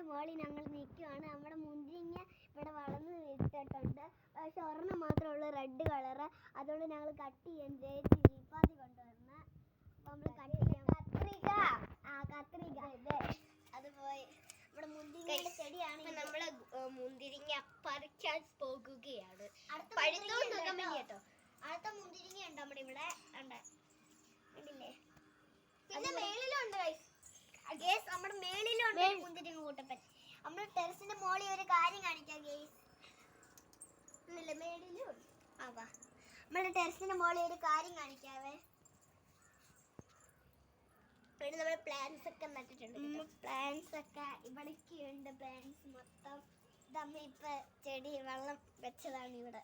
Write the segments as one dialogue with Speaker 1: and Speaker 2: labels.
Speaker 1: മോളിൽ ഞങ്ങൾ നിൽക്കുകയാണ്. നമ്മുടെ മുന്തിരിങ്ങ ഇവിടെ വളർന്ന് വെച്ചിട്ടുണ്ട്. പക്ഷെ ഒരെണ്ണം മാത്രമേ ഉള്ളൂ റെഡ് കളറ്. അതുകൊണ്ട് ഞങ്ങൾ കട്ട് ചെയ്യാൻ ചേച്ചി ചീപ്പാത്തി കൊണ്ടുവന്ന്. അപ്പോൾ നമ്മൾ കട്ട് ചെയ്യാൻ കത്രിക അത് പോയി. നമ്മുടെ മുന്തിരിങ്ങയുടെ ചെടിയാണ്.
Speaker 2: നമ്മൾ മുന്തിരിങ്ങ പറിക്കാൻ പോകുകയാണ്. പഴുത്തോണ്ട് നോക്കാൻ വേണ്ടി കേട്ടോ.
Speaker 1: അടുത്ത മുന്തിരിങ്ങ ഉണ്ട് നമ്മുടെ ഇവിടെ ഉണ്ട്. കണ്ടില്ലേ?
Speaker 2: പിന്നെ മേളിലുണ്ട്
Speaker 1: ഗേസ്, നമ്മുടെ മേളിലുണ്ട് മുന്തിരിങ്ങ കൂട്ടപ്പൻ. നമ്മൾ ടെറസിന്റെ മോളിൽ ഒരു കാര്യം കാണിക്കാം ഗേസ്.
Speaker 2: മേളിലും
Speaker 1: നമ്മുടെ ടെറസിന്റെ മോളിൽ ഒരു കാര്യം കാണിക്കാവേ.
Speaker 2: പിന്നെ നമ്മൾ പ്ലാന്റ്സ് ഒക്കെ നട്ടിട്ടുണ്ട്.
Speaker 1: പ്ലാന്റ്സ് ഒക്കെ ഇവിടേക്ക് ഉണ്ട്. പ്ലാന്റ്സ് മൊത്തം ഇതമ്മ ഇപ്പൊ ചെടി വെള്ളം വെച്ചതാണ് ഇവിടെ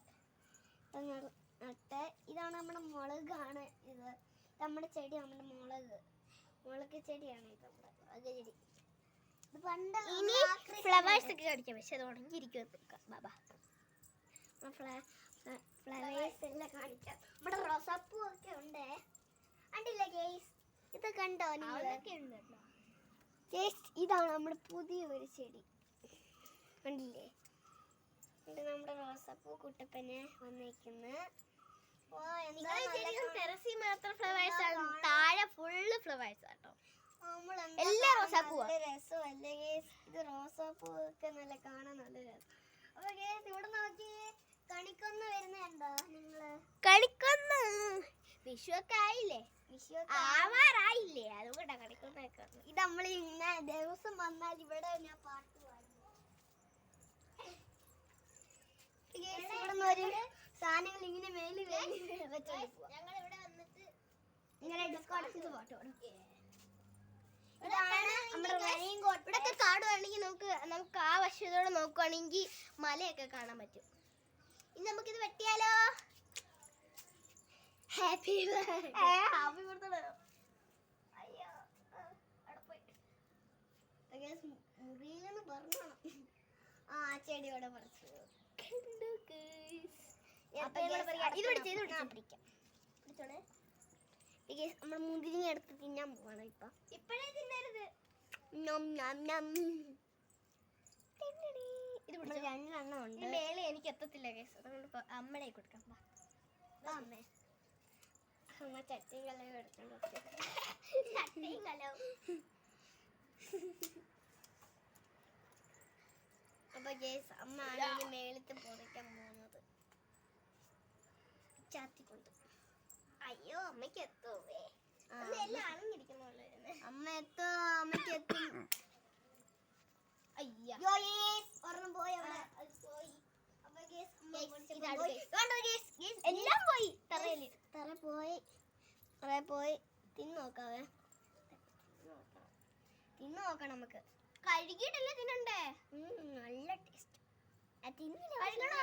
Speaker 1: നട്ട്. ഇതാണ് നമ്മുടെ മുളകാണ്. ഇത് നമ്മുടെ ചെടി, നമ്മുടെ മുളക് ചെടിയാണ്. ഇത് നമ്മുടെ മുളക് ചെടി. ഇത് പണ്ട്
Speaker 2: ഇനി ഫ്ലവേഴ്സ് ഒക്കെ കാണിക്കാം. പക്ഷെ അത് ഉണങ്ങിയിരിക്കും.
Speaker 1: ഫ്ലവേഴ്സ് എല്ലാം കാണിക്കാം. നമ്മുടെ റോസാപ്പൂ ഒക്കെ ഉണ്ട്. കണ്ടില്ലേ ഗേസ്? ഇത് കണ്ടോ? ഇതാണ് നമ്മുടെ പുതിയൊരു ചെടി. കണ്ടില്ലേ? ഇത് നമ്മുടെ റോസാപ്പൂ കുട്ടപ്പനെ വന്നിരിക്കുന്നു.
Speaker 2: ടെറസിൽ മാത്രം ഫ്ലവേഴ്സ് ആണ്, താഴെ ഫുള്ള് ഫ്ലവേഴ്സ് ആട്ടോ. എല്ലാ റോസാപ്പൂവാ.
Speaker 1: രസമല്ലേ ഗേസ്? ഇത് റോസാപ്പൂ ഒക്കെ നല്ല കാണാൻ നല്ല രസം. അപ്പൊ ഗേസ് ഇവിടെ നോക്കി കണിക്കൊന്ന വരുന്നുണ്ടോ നിങ്ങള്?
Speaker 2: കണിക്കൊന്ന വിഷു ഒക്കെ ആയില്ലേ?
Speaker 1: വിഷു
Speaker 2: ആവാറായില്ലേ? അതുകൊണ്ടാ കണിക്കൊന്നൊക്കെ.
Speaker 1: ഇത് നമ്മൾ ഇങ്ങനെ ദിവസം വന്നാൽ ഇവിടെ ഞാൻ പാട്ട് പാടും. ഇവിടെ ഒരു സാധനങ്ങൾ ഇങ്ങനെ മേലിൽ
Speaker 2: ഞങ്ങൾ ഇവിടെ വന്നിട്ട്
Speaker 1: ഇങ്ങനെ ഡിസ്കൗണ്ട് ചെയ്ത് പാട്ട് പാടും.
Speaker 2: ഇവിടൊക്കെ കാണുവാണെങ്കിൽ നമുക്ക് ആ വശത്തോടെ നോക്കുവാണെങ്കിൽ മലയൊക്കെ കാണാൻ പറ്റും. ഇനി നമുക്കിത് വെട്ടിയാലോ? Happy birthday.
Speaker 1: മുറിയിലെന്ന് പറഞ്ഞോ? ചെടിയോടെ പറിച്ചു. നമ്മൾ മുന്തിരിങ്ങ എടുത്ത് തിന്നാൻ പോവാണ്.
Speaker 2: ഇപ്പഴേ തിന്നരുത്.
Speaker 1: ഇത് രണ്ടെണ്ണം ഉണ്ട്.
Speaker 2: മേലെ എനിക്ക് എത്തത്തില്ല കേസ്. അതുകൊണ്ട് അമ്മടെ കൊടുക്കാം.
Speaker 1: അമ്മ ചട്ടിയും കലവും എടുത്തോണ്ട്
Speaker 2: ചട്ടിയും കലവും.
Speaker 1: അപ്പൊ ഗേസ്, അമ്മ ആണ് മേളത്ത് പൊറിക്കാൻ പോകുന്നത് ചാത്തിക്കൊണ്ട്.
Speaker 2: അയ്യോ, അമ്മയ്ക്ക് എത്തുവേ. എല്ലാം അണങ്ങിരിക്കുന്നുള്ളു.
Speaker 1: അമ്മ എത്തോ? അമ്മയ്ക്ക് എത്തും.
Speaker 2: അയ്യോ,
Speaker 1: ഒരെണ്ണം പോയി.
Speaker 2: എല്ലാം പോയി.
Speaker 1: തറ പോയി. തിന്നു നോക്കാം നമുക്ക്.
Speaker 2: കഴുകിയിട്ടല്ലേ തിന്നണ്ടേ?
Speaker 1: നല്ല ടേസ്റ്റ്.
Speaker 2: കഴുകണോ?